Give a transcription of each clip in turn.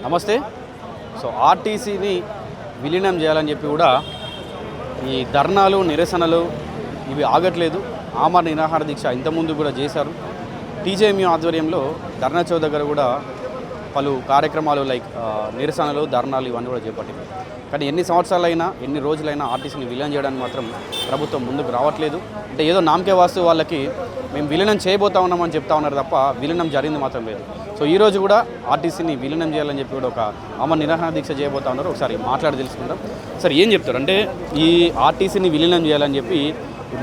నమస్తే. సో ఆర్టీసీని విలీనం చేయాలని చెప్పి కూడా ఈ ధర్నాలు నిరసనలు ఇవి ఆగట్లేదు. ఆమరణ నిరాహార దీక్ష ఇంతకుముందు కూడా చేశారు. టీజేఎంయూ ఆధ్వర్యంలో ధర్నా చౌక్ దగ్గర కూడా పలు కార్యక్రమాలు లైక్ నిరసనలు ధర్నాలు ఇవన్నీ కూడా చేపట్టింది. కానీ ఎన్ని సంవత్సరాలైనా ఎన్ని రోజులైనా ఆర్టీసీని విలీనం చేయడానికి మాత్రం ప్రభుత్వం ముందుకు రావట్లేదు. అంటే ఏదో నామకే వాస్తు వాళ్ళకి మేము విలీనం చేయబోతా ఉన్నామని చెప్తా ఉన్నారు తప్ప విలీనం జరిగింది మాత్రం లేదు. సో ఈరోజు కూడా ఆర్టీసీని విలీనం చేయాలని చెప్పి కూడా ఒక ఆమరణ నిరాహార దీక్ష చేయబోతా ఉన్నారు. ఒకసారి మాట్లాడి తెలుసుకుందాం. సార్ ఏం చెప్తారు? అంటే ఈ ఆర్టీసీని విలీనం చేయాలని చెప్పి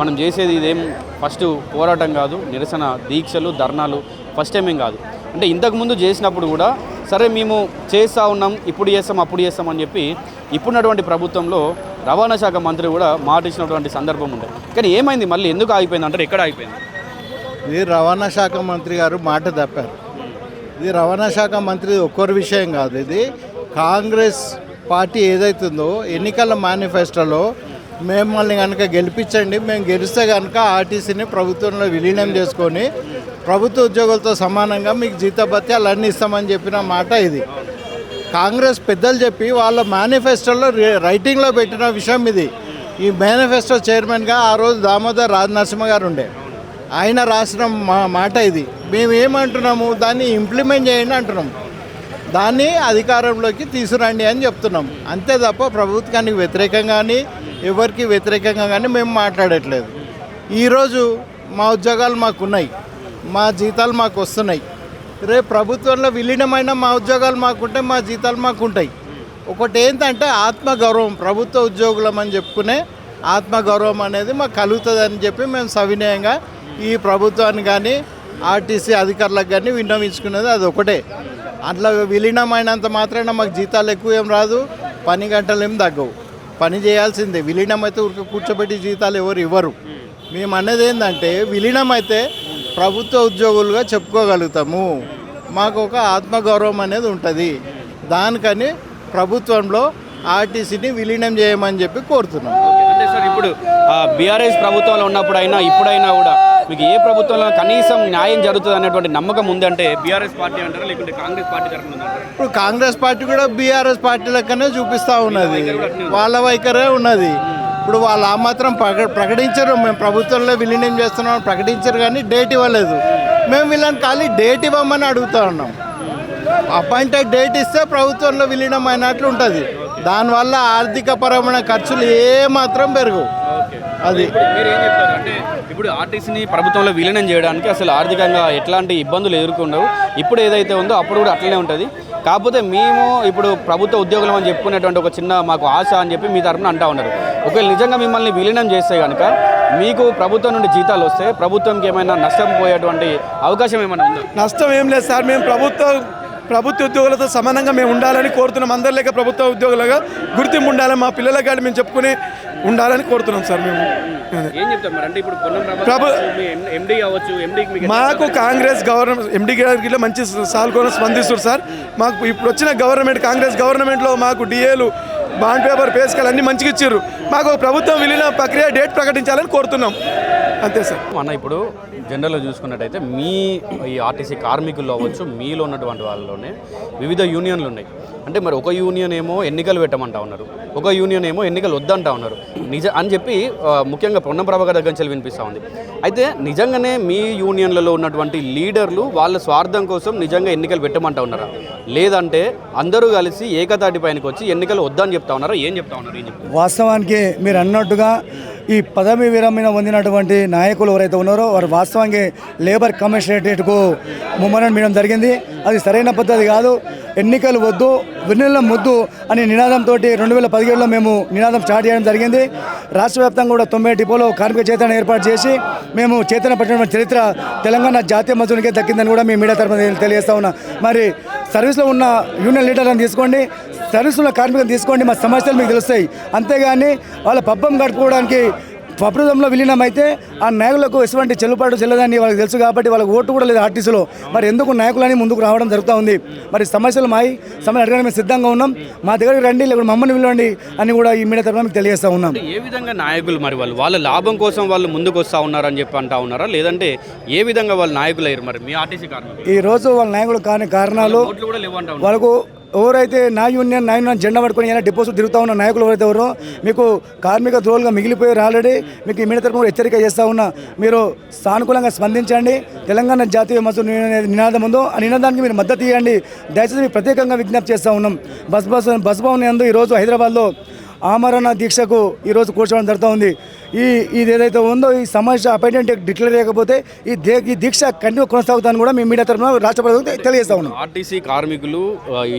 మనం చేసేది ఇదేం ఫస్ట్ పోరాటం కాదు, నిరసన దీక్షలు ధర్నాలు ఫస్ట్ టైం ఏం కాదు. అంటే ఇంతకుముందు చేసినప్పుడు కూడా సరే మేము చేస్తూ ఉన్నాం, ఇప్పుడు చేస్తాం అప్పుడు చేస్తాం అని చెప్పి ఇప్పుడున్నటువంటి ప్రభుత్వంలో రవాణా శాఖ మంత్రి కూడా మాట ఇచ్చినటువంటి సందర్భం ఉంది. కానీ ఏమైంది, మళ్ళీ ఎందుకు ఆగిపోయింది అంటారు? ఎక్కడ ఆగిపోయింది? ఇది రవాణా శాఖ మంత్రి గారు మాట తప్పారు. ఇది రవాణా శాఖ మంత్రి ఒక్కరి విషయం కాదు. ఇది కాంగ్రెస్ పార్టీ ఏదైతుందో ఎన్నికల మేనిఫెస్టోలో మిమ్మల్ని కనుక గెలిపించండి, మేము గెలిస్తే కనుక ఆర్టీసీని ప్రభుత్వంలో విలీనం చేసుకొని ప్రభుత్వ ఉద్యోగులతో సమానంగా మీకు జీతభత్యాలు అన్నీ ఇస్తామని చెప్పిన మాట ఇది. కాంగ్రెస్ పెద్దలు చెప్పి వాళ్ళ మేనిఫెస్టోలో రైటింగ్లో పెట్టిన విషయం ఇది. ఈ మేనిఫెస్టో చైర్మన్గా ఆ రోజు దామోదర్ రాజనరసింహ గారు ఉండే, ఆయన రాసిన మాట ఇది. మేము ఏమంటున్నాము, దాన్ని ఇంప్లిమెంట్ చేయండి అంటున్నాము, దాన్ని అధికారంలోకి తీసుకురండి అని చెప్తున్నాం. అంతే తప్ప ప్రభుత్వానికి వ్యతిరేకంగా కానీ ఎవరికి వ్యతిరేకంగా కానీ మేము మాట్లాడట్లేదు. ఈరోజు మా ఉద్యోగాలు మాకున్నాయి, మా జీతాలు మాకు వస్తున్నాయి. రేపు ప్రభుత్వంలో విలీనమైన మా ఉద్యోగాలు మాకుంటే మా జీతాలు మాకుంటాయి. ఒకటి ఏంటంటే ఆత్మగౌరవం, ప్రభుత్వ ఉద్యోగులం అని చెప్పుకునే ఆత్మగౌరవం అనేది మాకు కలుగుతుందని చెప్పి మేము సవినయంగా ఈ ప్రభుత్వాన్ని కానీ ఆర్టీసీ అధికారులకు కానీ విన్నవించుకునేది అది ఒకటే. అట్లా విలీనమైనంత మాత్రాన మాకు జీతాలు ఎక్కువ ఏం రాదు, పని గంటలు ఏం తగ్గవు, పని చేయాల్సిందే. విలీనం అయితే కూర్చోబెట్టి జీతాలు ఎవరు ఇవ్వరు. మేము అనేది ఏంటంటే విలీనం అయితే ప్రభుత్వ ఉద్యోగులుగా చెప్పుకోగలుగుతాము, మాకు ఒక ఆత్మగౌరవం అనేది ఉంటుంది. దానికని ప్రభుత్వంలో ఆర్టీసీని విలీనం చేయమని చెప్పి కోరుతున్నాం. అంటే సార్ ఇప్పుడు బీఆర్ఎస్ ప్రభుత్వంలో ఉన్నప్పుడైనా ఇప్పుడైనా కూడా మీకు ఏ ప్రభుత్వంలో కనీసం న్యాయం జరుగుతుంది అనేటువంటి నమ్మకం ఉందంటే బీఆర్ఎస్ పార్టీ అంటారా లేకుంటే కాంగ్రెస్ పార్టీ తరఫున ఉందంటారా? ఇప్పుడు కాంగ్రెస్ పార్టీ కూడా బీఆర్ఎస్ పార్టీ లెక్కనే చూపిస్తూ ఉన్నది, వాళ్ళ వైఖరే ఉన్నది. ఇప్పుడు వాళ్ళు ఆ మాత్రం ప్రకటించరు, మేము ప్రభుత్వంలో విలీనం చేస్తున్నామని ప్రకటించరు, కానీ డేట్ ఇవ్వలేదు. మేము వీళ్ళని ఖాళీ డేట్ ఇవ్వమని అడుగుతూ ఉన్నాం. అపాయింటెడ్ డేట్ ఇస్తే ప్రభుత్వంలో విలీనం అయినట్లు ఉంటుంది. దానివల్ల ఆర్థిక పరమైన ఖర్చులు ఏమాత్రం పెరగవు. అది మీరు ఏం చెప్తారు? అంటే ఇప్పుడు ఆర్టీసీని ప్రభుత్వంలో విలీనం చేయడానికి అసలు ఆర్థికంగా ఎట్లాంటి ఇబ్బందులు ఎదుర్కొండవు. ఇప్పుడు ఏదైతే ఉందో అప్పుడు కూడా అట్లనే ఉంటుంది. కాకపోతే మేము ఇప్పుడు ప్రభుత్వ ఉద్యోగులం అని చెప్పుకునేటువంటి ఒక చిన్న మాకు ఆశ అని చెప్పి మీ తరఫున అంటూ ఉన్నారు. ఒకవేళ నిజంగా మిమ్మల్ని విలీనం చేస్తే కనుక మీకు ప్రభుత్వం నుండి జీతాలు వస్తే ప్రభుత్వంకి ఏమైనా నష్టం పోయేటువంటి అవకాశం ఏమైనా ఉందా? నష్టం ఏం లేదు సార్. మేము ప్రభుత్వ ఉద్యోగులతో సమానంగా మేము ఉండాలని కోరుతున్నాం. అందరి లేక ప్రభుత్వ ఉద్యోగులుగా గుర్తింపు ఉండాలని మా పిల్లలకు కానీ మేము చెప్పుకుని ఉండాలని కోరుతున్నాం సార్. మేము ఏం చెప్తాం మరి? అంటే ఇప్పుడు ఎండీ అవ్వచ్చు, మాకు కాంగ్రెస్ గవర్నమెంట్ ఎండీ గారికి మంచి సాల్కొని స్పందిస్తారు సార్. మాకు ఇప్పుడు వచ్చిన గవర్నమెంట్ కాంగ్రెస్ గవర్నమెంట్లో మాకు డిఏలు బాండ్ పేపర్ పేస్కలు అన్నీ మంచిగా ఇచ్చారు. మాకు ప్రభుత్వం విలీన ప్రక్రియ డేట్ ప్రకటించాలని కోరుతున్నాం. అంతే సార్. అన్న ఇప్పుడు జనరల్గా చూసుకున్నట్టయితే మీ ఈ ఆర్టీసీ కార్మికుల్లో అవ్వచ్చు, మీలో ఉన్నటువంటి వాళ్ళలోనే వివిధ యూనియన్లు ఉన్నాయి. అంటే మరి ఒక యూనియన్ ఏమో ఎన్నికలు పెట్టమంటా ఉన్నారు, ఒక యూనియన్ ఏమో ఎన్నికలు వద్దంటా ఉన్నారు అని చెప్పి ముఖ్యంగా పొన్నం ప్రభాకర్ దగ్గర నుంచి వినిపిస్తూ ఉంది. అయితే నిజంగానే మీ యూనియన్లలో ఉన్నటువంటి లీడర్లు వాళ్ళ స్వార్థం కోసం నిజంగా ఎన్నికలు పెట్టమంటా ఉన్నారా, లేదంటే అందరూ కలిసి ఏకతాటి పైనకి వచ్చి ఎన్నికలు వద్దని చెప్తా ఉన్నారా? ఏం చెప్తా ఉన్నారు? వాస్తవానికి మీరు అన్నట్టుగా ఈ పదవి విరమణ పొందినటువంటి నాయకులు ఎవరైతే ఉన్నారో వారు వాస్తవానికి లేబర్ కమిషనరేట్కు ముమ్మరం చేయడం జరిగింది. అది సరైన పద్ధతి కాదు. ఎన్నికలు వద్దు, విలీనం వద్దు అనే నినాదంతో 2017లో మేము నినాదం స్టార్ట్ చేయడం జరిగింది. రాష్ట్ర వ్యాప్తంగా కూడా 90 డిపోలో కార్మిక చైతన్యం ఏర్పాటు చేసి మేము చైతన్య పట్టిన చరిత్ర తెలంగాణ జాతీయ మజూనికే దక్కిందని కూడా మేము మీడియా తరఫున తెలియజేస్తా ఉన్నాం. మరి సర్వీస్లో ఉన్న యూనియన్ లీడర్లను తీసుకోండి, సర్వీసులో కార్మికులను తీసుకోండి, మా సమస్యలు మీకు తెలుస్తాయి. అంతేగాని వాళ్ళ పబ్బం గడుపుకోవడానికి ప్రభుత్వంలో విలీనం అయితే ఆ నాయకులకు ఎటువంటి చెల్లుబాటు చెల్లదని వాళ్ళకి తెలుసు కాబట్టి వాళ్ళకి ఓటు కూడా లేదు ఆర్టీసీలో. మరి ఎందుకు నాయకులని ముందుకు రావడం జరుగుతూ ఉంది? మరి సమస్యలు సమస్యలు అడగడానికి మేము సిద్ధంగా ఉన్నాం. మా దగ్గరికి రండి, లేకపోతే మమ్మల్ని పిలవండి అని కూడా ఈ మీడియా తరఫున మీకు తెలియజేస్తూ ఉన్నాం. ఏ విధంగా నాయకులు మరి వాళ్ళ లాభం కోసం వాళ్ళు ముందుకు వస్తూ ఉన్నారని చెప్పి అంటా ఉన్నారా, లేదంటే ఏ విధంగా వాళ్ళు నాయకులు అయ్యారు? మరి మీ ఆర్టీసీ కార్మికులు ఈ రోజు వాళ్ళ నాయకులు కాని కారణాలు వాళ్ళకు ఎవరైతే నా యూనియన్ జెండా పట్టుకొని ఏదైనా డిపోజిట్ తిరుగుతూ ఉన్న నాయకులు ఎవరైతే ఎవరో మీకు కార్మిక ద్రోహులుగా మిగిలిపోయారు ఆల్రెడీ. మీకు ఈ మీడియా తరపున హెచ్చరిక చేస్తూ ఉన్నా, మీరు సానుకూలంగా స్పందించండి. తెలంగాణ జాతీయ మజదూర్ నినాదం ఉందో ఆ నినాదానికి మీరు మద్దతు ఇవ్వండి. దయచేసి మీకు ప్రత్యేకంగా విజ్ఞప్తి చేస్తూ ఉన్నాం. బస్ భవన్ యందు ఈరోజు హైదరాబాద్లో ఆమరణ దీక్షకు ఈరోజు కూర్చోవడం జరుగుతూ ఉంది. ఇది ఏదైతే ఉందో ఈ సమస్య అపాయింట్మెంట్ డిక్లేర్ చేయకపోతే ఈ దీక్ష కంటిన్యూ కొనసాగుతాను కూడా మీ మీడియా తరఫున రాష్ట్ర ప్రభుత్వం తెలియజేస్తా ఉన్నాం. ఆర్టీసీ కార్మికులు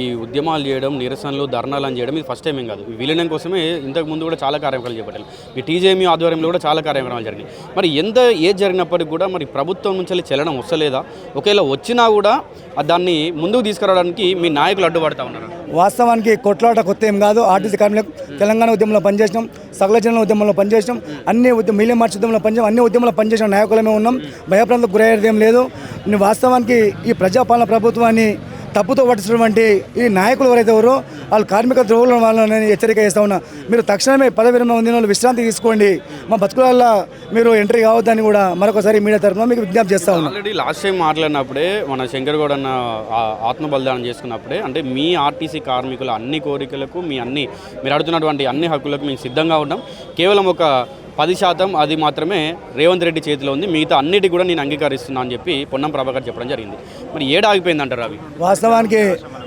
ఈ ఉద్యమాలు చేయడం, నిరసనలు, ధర్నాలు చేయడం ఇది ఫస్ట్ టైం ఏం కాదు. విలీనం కోసమే ఇంతకు ముందు కూడా చాలా కార్యక్రమాలు చేపట్టారు. ఈ టీజేఎంయూ ఆధ్వర్యంలో కూడా చాలా కార్యక్రమాలు జరిగినాయి. మరి ఎంత ఏది జరిగినప్పటికీ కూడా మరి ప్రభుత్వం నుంచి చలనం వస్తలేదా? ఒకవేళ వచ్చినా కూడా దాన్ని ముందుకు తీసుకురావడానికి మీ నాయకులు అడ్డుపడతా ఉన్నారు. వాస్తవానికి కొట్లాట కొత్త ఏం కాదు. ఆర్టీసీ కార్మికులు తెలంగాణ ఉద్యమంలో పనిచేసినాం, సకల జనుల ఉద్యమంలో పనిచేసినాం, అన్ని మిలియన్ మార్చ్ ఉద్యమంలో పనిచేసాం, అన్ని ఉద్యమంలో పనిచేసిన నాయకులమే ఉన్నాం. భయప్రాంతకు గురయ్యేది ఏం లేదు. వాస్తవానికి ఈ ప్రజాపాలన ప్రభుత్వాన్ని తప్పుతో పట్టించినటువంటి ఈ నాయకులు ఎవరైతే ఎవరో వాళ్ళు కార్మిక ద్రోహుల వాళ్ళని హెచ్చరిక చేస్తూ ఉన్నా. మీరు తక్షణమే పదవి విరమణ పొందిన వాళ్ళు విశ్రాంతి తీసుకోండి, మా బతుకుల మీరు ఎంట్రీ కావద్దని కూడా మరొకసారి మీడియా తరఫున మీకు విజ్ఞప్తి చేస్తూ ఉన్నాం. ఆల్రెడీ లాస్ట్ టైం మాట్లాడినప్పుడే మన శంకర్ గౌడ్ అన్న ఆత్మ బలిదానం చేసుకున్నప్పుడే అంటే మీ ఆర్టీసీ కార్మికుల అన్ని కోరికలకు మీరు అడుగుతున్నటువంటి అన్ని హక్కులకు మేము సిద్ధంగా ఉన్నాం. కేవలం ఒక 10% అది మాత్రమే రేవంత్ రెడ్డి చేతిలో ఉంది, మిగతా అన్నిటి కూడా నేను అంగీకరిస్తున్నా అని చెప్పి పొన్నం ప్రభాకర్ చెప్పడం జరిగింది. మరి ఏడాగిపోయిందంటారు అవి? వాస్తవానికి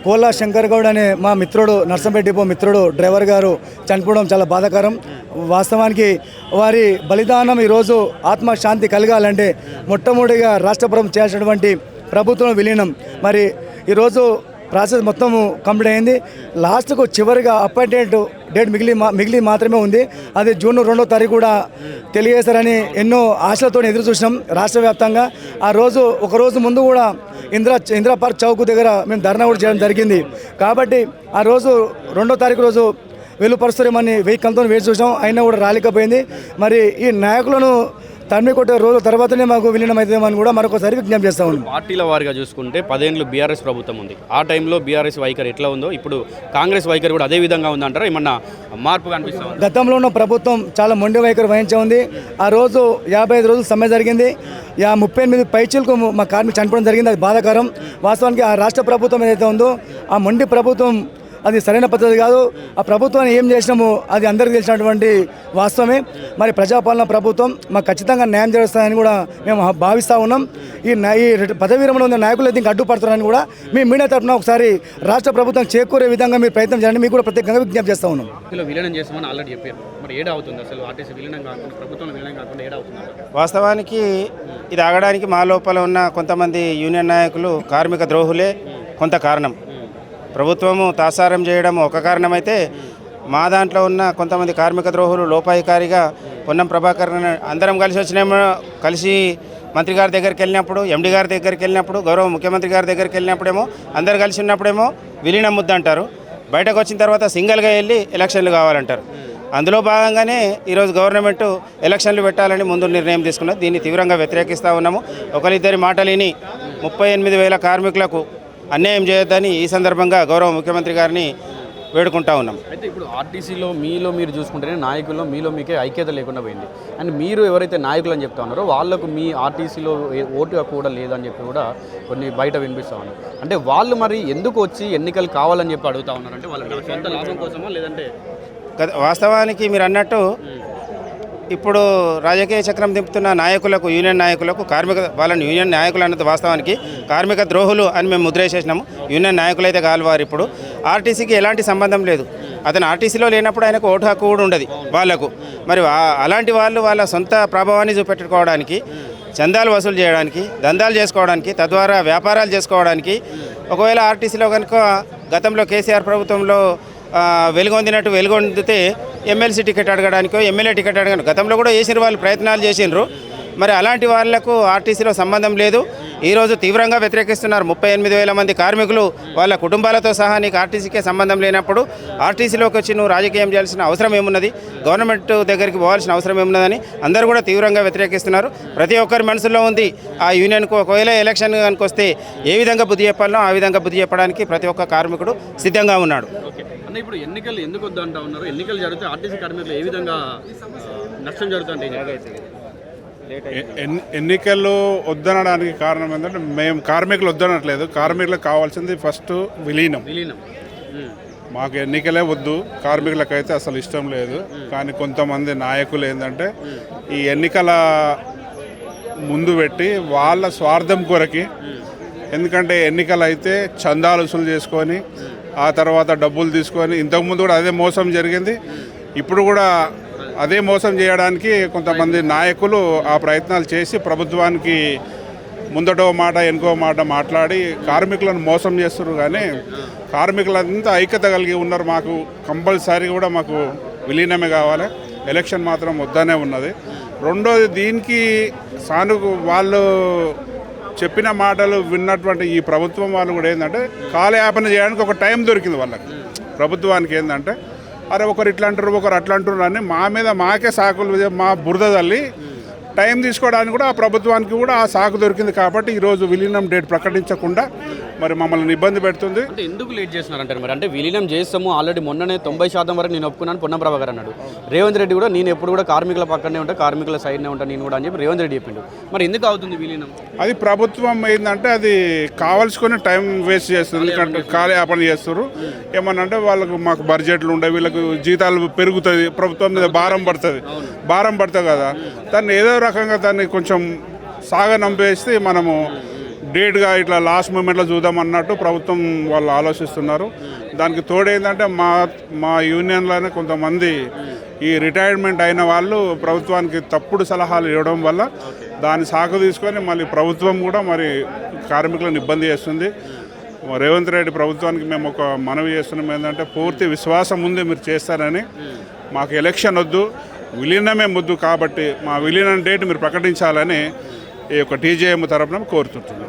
కోలా శంకర్ గౌడ్ అనే మా మిత్రుడు, నర్సంపేట డిపో మిత్రుడు డ్రైవర్ గారు చనిపోవడం చాలా బాధాకరం. వాస్తవానికి వారి బలిదానం ఈరోజు ఆత్మశాంతి కలగాలంటే మొట్టమొదటిగా రాష్ట్ర ప్రభుత్వం చేసినటువంటి ప్రభుత్వం విలీనం. మరి ఈరోజు ప్రాసెస్ మొత్తము కంప్లీట్ అయింది. లాస్ట్కు చివరిగా అపాయింట్మెంట్ డేట్ మిగిలి మాత్రమే ఉంది. అది జూన్ 2వ తారీఖు కూడా తెలియజేశారని ఎన్నో ఆశలతో ఎదురు చూసినాం రాష్ట్ర వ్యాప్తంగా. ఆ రోజు ఒకరోజు ముందు కూడా ఇందిరా పార్క్ చౌక్ దగ్గర మేము ధర్నా కూడా చేయడం జరిగింది. కాబట్టి ఆ రోజు 2వ తారీఖు రోజు వెలుపరుస్తారేమని వెహికల్తో వేచి చూసాం, అయినా కూడా రాలేకపోయింది. మరి ఈ నాయకులను తరిమి కొట్టే రోజుల తర్వాతనే మాకు విలీనం అవుతుందేమని కూడా మరొకసారి విజ్ఞప్తి చేస్తా ఉన్నాం. పార్టీల వారిగా చూసుకుంటే 10 ఏళ్ళు బీఆర్ఎస్ ప్రభుత్వం ఉంది. ఆ టైంలో బీఆర్ఎస్ వైఖరి ఎట్లా ఉందో ఇప్పుడు కాంగ్రెస్ వైఖరి కూడా అదే విధంగా ఉందంటారా? ఏమన్నా మార్పు కనిపిస్తుంది? గతంలో ఉన్న ప్రభుత్వం చాలా మొండి వైఖరి వహించే ఉంది. ఆ రోజు 55 రోజులు సమ్మె జరిగింది. 38 పైచీలకు మా కార్మికులు చనిపోవడం జరిగింది. అది బాధాకరం. వాస్తవానికి ఆ రాష్ట్ర ప్రభుత్వం ఏదైతే ఉందో ఆ మొండి ప్రభుత్వం అది సరైన పద్ధతి కాదు. ఆ ప్రభుత్వాన్ని ఏం చేసినామో అది అందరికీ తెలిసినటువంటి వాస్తవమే. మరి ప్రజాపాలన ప్రభుత్వం మాకు ఖచ్చితంగా న్యాయం చేస్తాయని కూడా మేము భావిస్తూ ఉన్నాం. ఈ పదవి విరమణ ఉన్న నాయకులు అయితే ఇంకా అడ్డుపడుతున్నారని కూడా మీ మీడియా తరఫున ఒకసారి రాష్ట్ర ప్రభుత్వం చేకూరే విధంగా మీరు ప్రయత్నం చేయండి, మీకు కూడా ప్రత్యేకంగా విజ్ఞప్తి చేస్తూ ఉన్నాం. విలీనం చేస్తామని ఆల్రెడీ చెప్పారు. మరి ఏడవుతుంది అసలు ఆర్టీసీ విలీనం కాకుండా ప్రభుత్వం విలీనం కాకుండా ఏడవుతుంది? వాస్తవానికి ఇది ఆగడానికి మా లోపల ఉన్న కొంతమంది యూనియన్ నాయకులు కార్మిక ద్రోహులే కొంత కారణం. ప్రభుత్వము తాసారం చేయడం ఒక కారణమైతే మా దాంట్లో ఉన్న కొంతమంది కార్మిక ద్రోహులు లోపాయికారిగా పొన్నం ప్రభాకర్ అందరం కలిసి మంత్రి గారి దగ్గరికి వెళ్ళినప్పుడు, ఎండి గారి దగ్గరికి వెళ్ళినప్పుడు, గౌరవ ముఖ్యమంత్రి గారి దగ్గరికి వెళ్ళినప్పుడేమో అందరు కలిసి ఉన్నప్పుడేమో విలీనం ముద్ద అంటారు. బయటకు వచ్చిన తర్వాత సింగిల్గా వెళ్ళి ఎలక్షన్లు కావాలంటారు. అందులో భాగంగానే ఈరోజు గవర్నమెంట్ ఎలక్షన్లు పెట్టాలని ముందు నిర్ణయం తీసుకున్నది. దీన్ని తీవ్రంగా వ్యతిరేకిస్తూ ఉన్నాము. ఒకరిద్దరి మాటలిని 38,000 కార్మికులకు అన్యాయం చేయొద్దని ఈ సందర్భంగా గౌరవ ముఖ్యమంత్రి గారిని వేడుకుంటా ఉన్నాం. అయితే ఇప్పుడు ఆర్టీసీలో మీరు చూసుకుంటేనే నాయకుల్లో మీకే ఐక్యత లేకుండా పోయింది. అండ్ మీరు ఎవరైతే నాయకులు అని చెప్తా ఉన్నారో వాళ్ళకు మీ ఆర్టీసీలో ఓటు కూడా లేదని చెప్పి కూడా కొన్ని బయట వినిపిస్తూ ఉన్నారు. అంటే వాళ్ళు మరి ఎందుకు వచ్చి ఎన్నికలు కావాలని చెప్పి అడుగుతా ఉన్నారు? అంటే వాళ్ళ సొంత లాభం కోసమా లేదంటే? వాస్తవానికి మీరు అన్నట్టు ఇప్పుడు రాజకీయ చక్రం దింపుతున్న నాయకులకు, యూనియన్ నాయకులకు వాళ్ళని యూనియన్ నాయకులు అన్నది వాస్తవానికి కార్మిక ద్రోహులు అని మేము ముద్రేసేసినాము. యూనియన్ నాయకులు అయితే కాలువారు. ఇప్పుడు ఆర్టీసీకి ఎలాంటి సంబంధం లేదు. అతను ఆర్టీసీలో లేనప్పుడు ఆయనకు ఓటు హక్కు కూడా ఉండదు వాళ్లకు. మరి అలాంటి వాళ్ళు వాళ్ళ సొంత ప్రభావాన్ని చూపెట్టుకోవడానికి, చందాలు వసూలు చేయడానికి, దందాలు చేసుకోవడానికి, తద్వారా వ్యాపారాలు చేసుకోవడానికి, ఒకవేళ ఆర్టీసీలో కనుక గతంలో కేసీఆర్ ప్రభుత్వంలో వెలుగొందితే ఎమ్మెల్సీ టికెట్ అడగడానికో ఎమ్మెల్యే టికెట్ అడగడానికి గతంలో కూడా చేసిన వాళ్ళు ప్రయత్నాలు చేసినారు. మరి అలాంటి వాళ్లకు ఆర్టీసీలో సంబంధం లేదు. ఈరోజు తీవ్రంగా వ్యతిరేకిస్తున్నారు 38,000 మంది కార్మికులు వాళ్ళ కుటుంబాలతో సహా. నీకు ఆర్టీసీకే సంబంధం లేనప్పుడు ఆర్టీసీలోకి వచ్చి నువ్వు రాజకీయం చేయాల్సిన అవసరం ఏమున్నది, గవర్నమెంట్ దగ్గరికి పోవాల్సిన అవసరం ఏమున్నదని అందరూ కూడా తీవ్రంగా వ్యతిరేకిస్తున్నారు. ప్రతి ఒక్కరి మనసులో ఉంది ఆ యూనియన్కు ఒకవేళ ఎలక్షన్ కనుక వస్తే ఏ విధంగా బుద్ధి చెప్పాలనో ఆ విధంగా బుద్ధి చెప్పడానికి ప్రతి ఒక్క కార్మికుడు సిద్ధంగా ఉన్నాడు. అంటే ఇప్పుడు ఎన్నికలు ఎందుకు వద్దు అంటా ఉన్నారు? ఎన్నికలు జరిగితే ఆర్టీసీ కార్మికులు ఏ విధంగా నష్టం జరుగుతుంది? ఎన్నికలు వద్దనడానికి కారణం ఏంటంటే మేము కార్మికులు వద్దనట్లేదు. కార్మికులకు కావాల్సింది ఫస్ట్ విలీనం. మాకు ఎన్నికలే వద్దు, కార్మికులకైతే అసలు ఇష్టం లేదు. కానీ కొంతమంది నాయకులు ఏంటంటే ఈ ఎన్నికల ముందు పెట్టి వాళ్ళ స్వార్థం కొరకి, ఎందుకంటే ఎన్నికలు అయితే చందాలు వసూలు చేసుకొని ఆ తర్వాత డబ్బులు తీసుకొని, ఇంతకుముందు కూడా అదే మోసం జరిగింది, ఇప్పుడు కూడా అదే మోసం చేయడానికి కొంతమంది నాయకులు ఆ ప్రయత్నాలు చేసి ప్రభుత్వానికి ముందటో మాట వెనుకో మాట మాట్లాడి కార్మికులను మోసం చేస్తున్నారు. కానీ కార్మికులంతా ఐక్యత కలిగి ఉన్నారు. మాకు కంపల్సరీ కూడా మాకు విలీనమే కావాలి, ఎలక్షన్ మాత్రం వద్దనే ఉన్నది. రెండోది, దీనికి వాళ్ళు చెప్పిన మాటలు విన్నటువంటి ఈ ప్రభుత్వం వాళ్ళు కూడా ఏంటంటే కాలయాపన చేయడానికి ఒక టైం దొరికింది వాళ్ళకి. ప్రభుత్వానికి ఏంటంటే అరే ఒకరు ఇట్లా అంటారు ఒకరు అట్లా అంటారు అని మా మీద మాకే సాకులు, మా బురద తల్లి టైం తీసుకోవడానికి కూడా ఆ ప్రభుత్వానికి కూడా ఆ సాకు దొరికింది. కాబట్టి ఈరోజు విలీనం డేట్ ప్రకటించకుండా మరి మమ్మల్ని ఇబ్బంది పెడుతుంది. అంటే ఎందుకు లేట్ చేస్తున్నారంటారు మరి? అంటే విలీనం చేస్తాము ఆల్రెడీ మొన్ననే 90% వరకు నేను ఒప్పుకున్నాను పొన్నం ప్రభాకర్ అన్నాడు. రేవంత్ రెడ్డి కూడా నేను ఎప్పుడు కూడా కార్మికుల పక్కనే ఉంటా, కార్మికుల సైడ్నే ఉంటాను నేను కూడా అని చెప్పి రేవంత్ రెడ్డి చెప్పిండు. మరి ఎందుకు అవుతుంది విలీనం? అది ప్రభుత్వం ఏంటంటే అది కావాల్సుకొని టైం వేస్ట్ చేస్తుంది. ఎందుకంటే కాలయాపన చేస్తారు. ఏమన్నంటే వాళ్ళకు మాకు బడ్జెట్లు ఉండవు, వీళ్ళకు జీతాలు పెరుగుతుంది, ప్రభుత్వం మీద భారం పడుతుంది కదా, దాన్ని ఏదో రకంగా దాన్ని కొంచెం సాగనంపేస్తే మనము డేట్గా ఇట్లా లాస్ట్ మూమెంట్లో చూద్దాం అన్నట్టు ప్రభుత్వం వాళ్ళు ఆలోచిస్తున్నారు. దానికి తోడేందంటే మా యూనియన్లోనే కొంతమంది ఈ రిటైర్మెంట్ అయిన వాళ్ళు ప్రభుత్వానికి తప్పుడు సలహాలు ఇవ్వడం వల్ల దాన్ని సాకు తీసుకొని మళ్ళీ ప్రభుత్వం కూడా మరి కార్మికులను ఇబ్బంది చేస్తుంది. రేవంత్ రెడ్డి ప్రభుత్వానికి మేము ఒక మనవి చేస్తున్నాం ఏంటంటే పూర్తి విశ్వాసం ఉంది మీరు చేస్తారని. మాకు ఎలక్షన్ వద్దు, విలీనమే ముద్దు. కాబట్టి మా విలీనం డేట్ మీరు ప్రకటించాలని ఈ యొక్క టీజేఎం తరపున కోరుతుంటున్నాం.